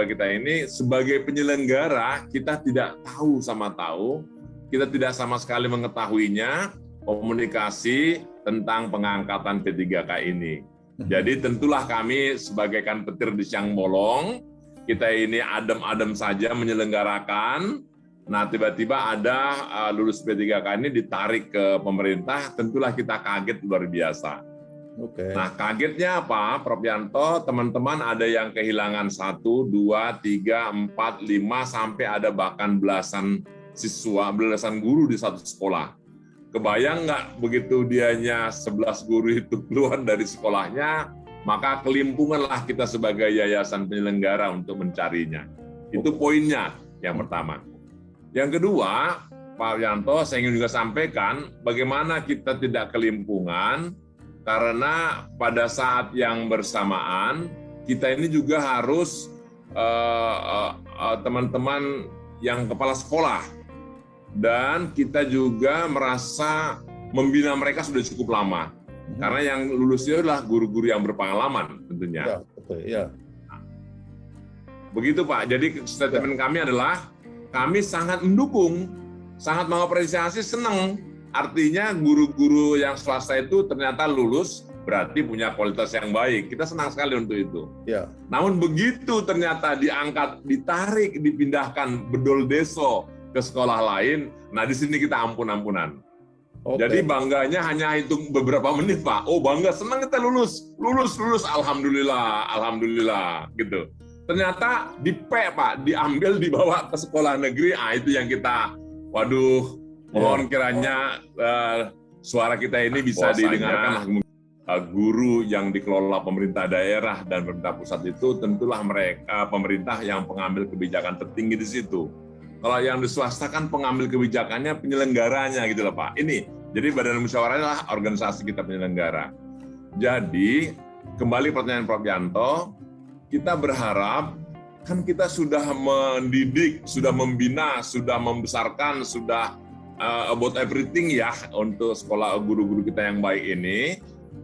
kita ini sebagai penyelenggara kita tidak tahu kita tidak sama sekali mengetahuinya komunikasi tentang pengangkatan P3K ini. Jadi tentulah kami sebagai kan petir di siang bolong, kita ini adem-adem saja menyelenggarakan. Nah tiba-tiba ada lulus P3K ini ditarik ke pemerintah, tentulah kita kaget luar biasa. Nah kagetnya apa, Prof. Yanto, teman-teman ada yang kehilangan 1, 2, 3, 4, 5, sampai ada bahkan belasan siswa, belasan guru di satu sekolah. Kebayang nggak begitu dianya 11 guru itu keluar dari sekolahnya, maka kelimpunganlah kita sebagai yayasan penyelenggara untuk mencarinya. Itu poinnya yang pertama. Yang kedua, Pak Yanto, saya ingin juga sampaikan bagaimana kita tidak kelimpungan, karena pada saat yang bersamaan kita ini juga harus teman-teman yang kepala sekolah, dan kita juga merasa membina mereka sudah cukup lama, karena yang lulusnya adalah guru-guru yang berpengalaman tentunya. Ya, betul, ya. Begitu Pak, jadi statement kami adalah kami sangat mendukung, sangat mengapresiasi, senang. Artinya guru-guru yang swasta itu ternyata lulus, berarti punya kualitas yang baik. Kita senang sekali untuk itu. Ya. Namun begitu ternyata diangkat, ditarik, dipindahkan bedol deso ke sekolah lain, nah di sini kita ampun-ampunan. Jadi bangganya hanya hitung beberapa menit, Pak. Oh bangga, senang kita lulus, alhamdulillah, gitu. Ternyata Pak, diambil dibawa ke sekolah negeri, itu yang kita, waduh. Mohon kiranya suara kita ini bisa didengarkan. Guru yang dikelola pemerintah daerah dan pemerintah pusat itu tentulah mereka pemerintah yang pengambil kebijakan tertinggi di situ. Kalau yang di swasta kan pengambil kebijakannya penyelenggaranya gitu loh Pak. Ini jadi badan musyawarah adalah organisasi kita penyelenggara. Jadi kembali pertanyaan Prof. Yanto, kita berharap kan kita sudah mendidik, sudah membina, sudah membesarkan, sudah about everything ya untuk sekolah guru-guru kita yang baik ini.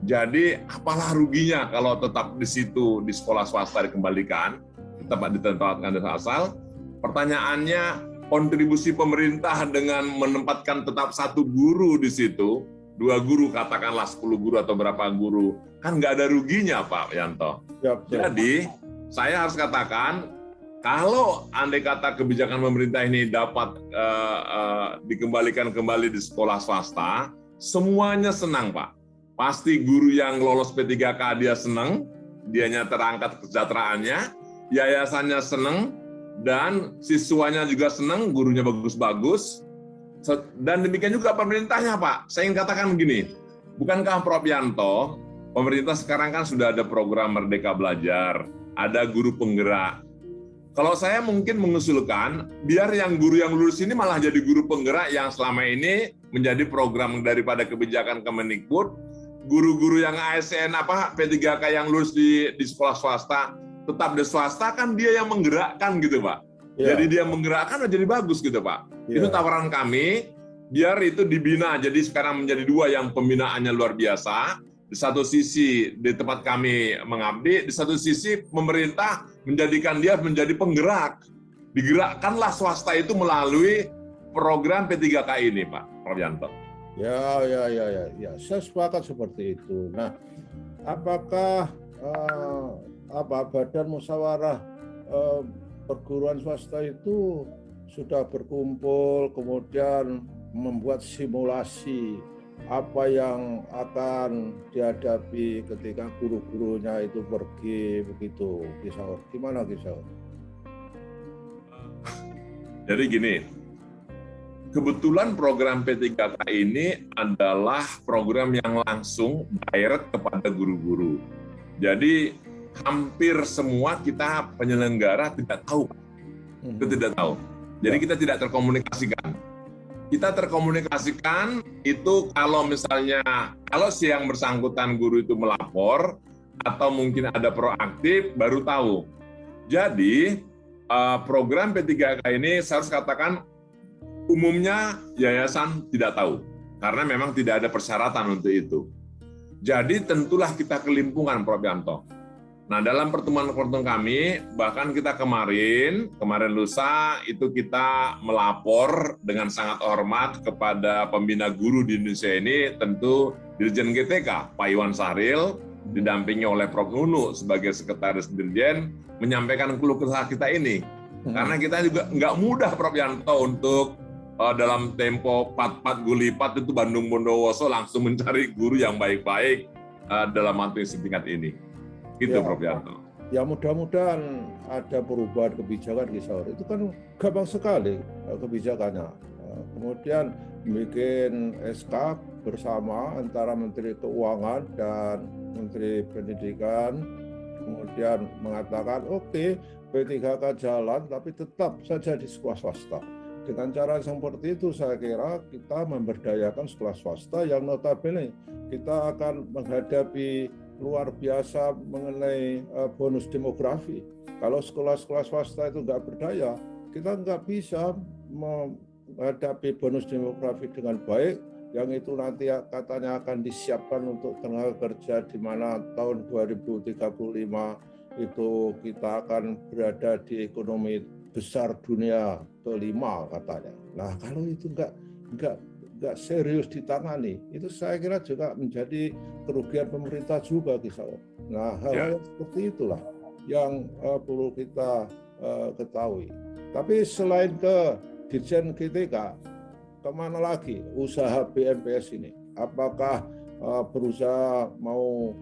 Jadi apalah ruginya kalau tetap di situ di sekolah swasta dikembalikan, tetap ditempatkan di asal. Pertanyaannya, kontribusi pemerintah dengan menempatkan tetap 1 guru di situ, 2 guru katakanlah 10 guru atau berapa guru, kan nggak ada ruginya Pak Yanto. Jadi saya harus katakan, kalau andai kata kebijakan pemerintah ini dapat dikembalikan kembali di sekolah swasta, semuanya senang Pak. Pasti guru yang lolos P3K dia senang, dianya terangkat kesejahteraannya, yayasannya senang, dan siswanya juga senang, gurunya bagus-bagus. Dan demikian juga pemerintahnya Pak. Saya ingin katakan begini, bukankah Prof. Yanto, pemerintah sekarang kan sudah ada program Merdeka Belajar, ada guru penggerak. Kalau saya mungkin mengusulkan, biar yang guru yang lulus ini malah jadi guru penggerak yang selama ini menjadi program daripada kebijakan Kemendikbud. Guru-guru yang ASN P3K yang lulus di sekolah swasta, tetap di swasta kan dia yang menggerakkan gitu Pak. Yeah. Jadi dia menggerakkan jadi bagus gitu Pak. Yeah. Itu tawaran kami, biar itu dibina. Jadi sekarang menjadi 2 yang pembinaannya luar biasa. Di satu sisi di tempat kami mengabdi, di satu sisi pemerintah menjadikan dia menjadi penggerak. Digerakkanlah swasta itu melalui program P3K ini, Pak Prof. Yanto. Ya, saya sepakat seperti itu. Nah, apakah Badan Musyawarah Perguruan Swasta itu sudah berkumpul, kemudian membuat simulasi apa yang akan dihadapi ketika guru-gurunya itu pergi begitu, Kisaur? Gimana Kisaur? Jadi gini, kebetulan program P3K ini adalah program yang langsung direct kepada guru-guru. Jadi hampir semua kita penyelenggara tidak tahu, kita tidak tahu. Jadi kita tidak terkomunikasikan. Kita terkomunikasikan itu kalau misalnya, kalau si yang bersangkutan guru itu melapor, atau mungkin ada proaktif, baru tahu. Jadi, program P3K ini saya harus katakan, umumnya yayasan tidak tahu, karena memang tidak ada persyaratan untuk itu. Jadi tentulah kita kelimpungan, Prof. Yanto. Nah, dalam pertemuan-pertemuan kami, bahkan kita kemarin lusa itu kita melapor dengan sangat hormat kepada pembina guru di Indonesia ini, tentu Dirjen GTK, Pak Iwan Sahril, didampingi oleh Prof. Nunu sebagai Sekretaris Dirjen, menyampaikan keluh kesah kita ini. Karena kita juga nggak mudah, Prof. Yanto, untuk dalam tempo 4 gulipat itu Bandung Bondowoso langsung mencari guru yang baik-baik dalam waktu yang singkat ini. Gitu, ya, Prof. Yanto. Ya, mudah-mudahan ada perubahan kebijakan Kisaur. Itu kan gampang sekali kebijakannya. Kemudian bikin SK bersama antara Menteri Keuangan dan Menteri Pendidikan, kemudian mengatakan oke, P3K jalan, tapi tetap saja di sekolah swasta. Dengan cara seperti itu saya kira kita memberdayakan sekolah swasta yang notabene kita akan menghadapi luar biasa mengenai bonus demografi. Kalau sekolah-sekolah swasta itu nggak berdaya, kita nggak bisa menghadapi bonus demografi dengan baik, yang itu nanti katanya akan disiapkan untuk tenaga kerja di mana tahun 2035 itu kita akan berada di ekonomi besar dunia kelima katanya. Nah, kalau itu nggak serius ditangani, itu saya kira juga menjadi kerugian pemerintah juga, Kisaur. Nah, hal-hal seperti itulah yang perlu kita ketahui. Tapi selain ke Dirjen GTK, kemana lagi usaha BMPS ini? Apakah berusaha mau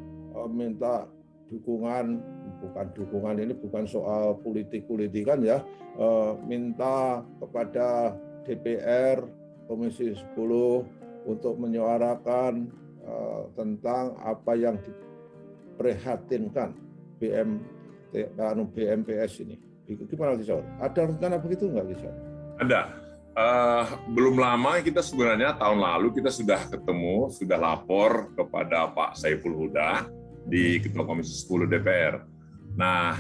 minta dukungan, bukan dukungan ini bukan soal politik-politikan ya, minta kepada DPR Komisi 10 untuk menyuarakan tentang apa yang diprihatinkan BMPS ini. Gimana Kisaur? Ada rencana begitu nggak Kisaur? Ada. Belum lama kita sebenarnya tahun lalu kita sudah ketemu, sudah lapor kepada Pak Saiful Huda di Ketua Komisi 10 DPR. Nah,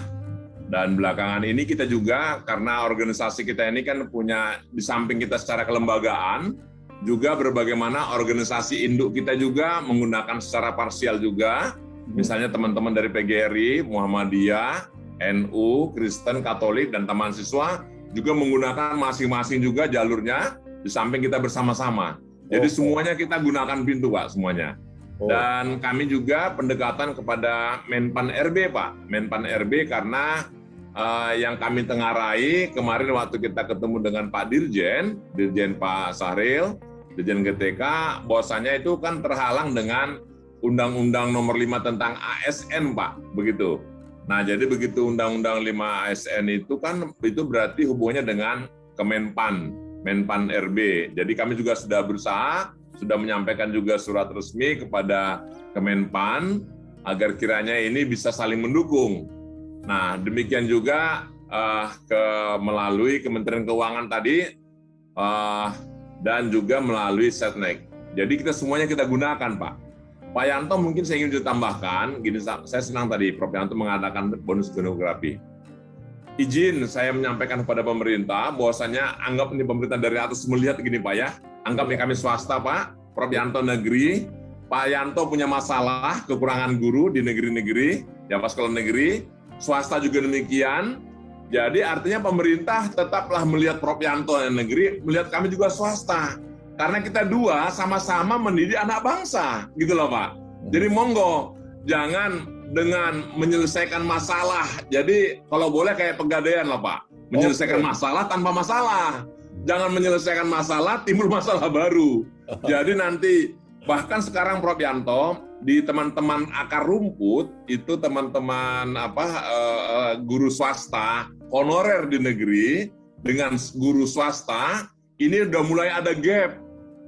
dan belakangan ini kita juga, karena organisasi kita ini kan punya, di samping kita secara kelembagaan, juga berbagai mana organisasi induk kita juga menggunakan secara parsial juga, misalnya teman-teman dari PGRI, Muhammadiyah, NU, Kristen, Katolik, dan teman siswa, juga menggunakan masing-masing juga jalurnya, di samping kita bersama-sama. Jadi semuanya kita gunakan pintu, Pak, semuanya. Dan kami juga pendekatan kepada Menpan RB, Pak. Menpan RB karena yang kami tengarai kemarin waktu kita ketemu dengan Pak Dirjen Pak Sahril, Dirjen GTK, bahwasanya itu kan terhalang dengan Undang-Undang Nomor 5 tentang ASN, Pak, begitu. Nah, jadi begitu Undang-Undang 5 ASN itu kan itu berarti hubungannya dengan Menpan RB. Jadi kami juga sudah berusaha, sudah menyampaikan juga surat resmi kepada Kemenpan agar kiranya ini bisa saling mendukung. Nah, demikian juga melalui Kementerian Keuangan tadi dan juga melalui Setnek. Jadi kita semuanya kita gunakan, Pak. Pak Yanto mungkin saya ingin ditambahkan, gini, saya senang tadi Prof. Yanto mengatakan bonus demografi. Izin saya menyampaikan kepada pemerintah bahwasanya anggap ini pemerintah dari atas melihat gini, Pak ya. Anggap nih kami swasta, Pak, Prof. Yanto negeri, Pak Yanto punya masalah kekurangan guru di negeri-negeri, ya Pak sekolah negeri, swasta juga demikian. Jadi artinya pemerintah tetaplah melihat Prof. Yanto yang negeri, melihat kami juga swasta. Karena kita dua sama-sama mendidik anak bangsa, gitu loh Pak. Jadi monggo, jangan dengan menyelesaikan masalah. Jadi kalau boleh kayak pegadaian lah Pak, menyelesaikan masalah tanpa masalah. Jangan menyelesaikan masalah, timbul masalah baru. Jadi nanti, bahkan sekarang Prof. Yanto, di teman-teman akar rumput, itu teman-teman guru swasta, honorer di negeri, dengan guru swasta, ini udah mulai ada gap.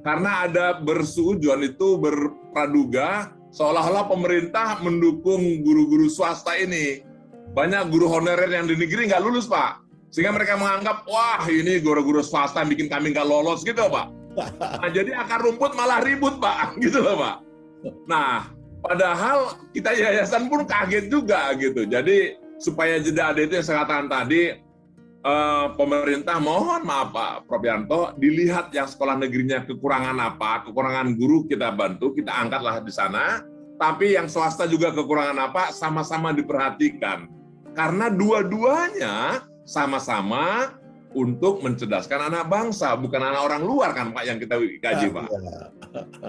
Karena ada bersuujon itu berpraduga, seolah-olah pemerintah mendukung guru-guru swasta ini. Banyak guru honorer yang di negeri nggak lulus, Pak. Sehingga mereka menganggap, wah ini guru-guru swasta bikin kami nggak lolos gitu, Pak. Nah, jadi akar rumput malah ribut, Pak. Gitu loh, Pak. Nah, padahal kita yayasan pun kaget juga gitu. Jadi supaya jeda ada itu yang saya katakan tadi, pemerintah mohon maaf Pak Prof. Yanto, dilihat yang sekolah negerinya kekurangan apa, kekurangan guru kita bantu, kita angkatlah di sana. tapi yang swasta juga kekurangan apa, sama-sama diperhatikan. Karena dua-duanya sama-sama untuk mencerdaskan anak bangsa, bukan anak orang luar kan Pak yang kita kaji Pak.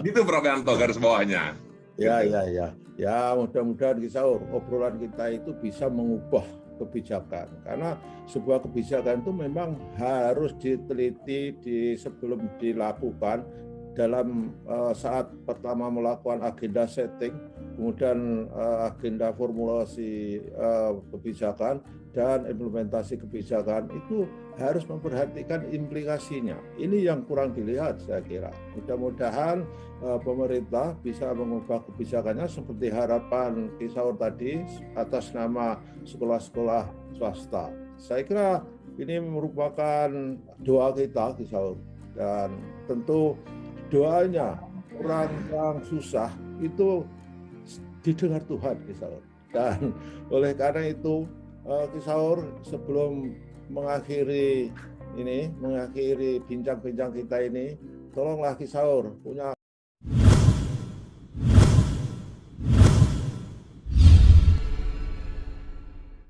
Gitu Prof Yanto garis bawahnya. Ya, ya, ya. Ya, mudah-mudahan Kisaur, obrolan kita itu bisa mengubah kebijakan. Karena sebuah kebijakan itu memang harus diteliti sebelum dilakukan dalam saat pertama melakukan agenda setting, kemudian agenda formulasi kebijakan dan implementasi kebijakan itu harus memperhatikan implikasinya. Ini yang kurang dilihat saya kira. Mudah-mudahan pemerintah bisa mengubah kebijakannya seperti harapan Kisaur tadi atas nama sekolah-sekolah swasta. Saya kira ini merupakan doa kita Kisaur, dan tentu doanya orang yang susah itu didengar Tuhan Kisaur. Dan oleh karena itu Kisaur, sebelum mengakhiri bincang-bincang kita ini, tolonglah Kisaur punya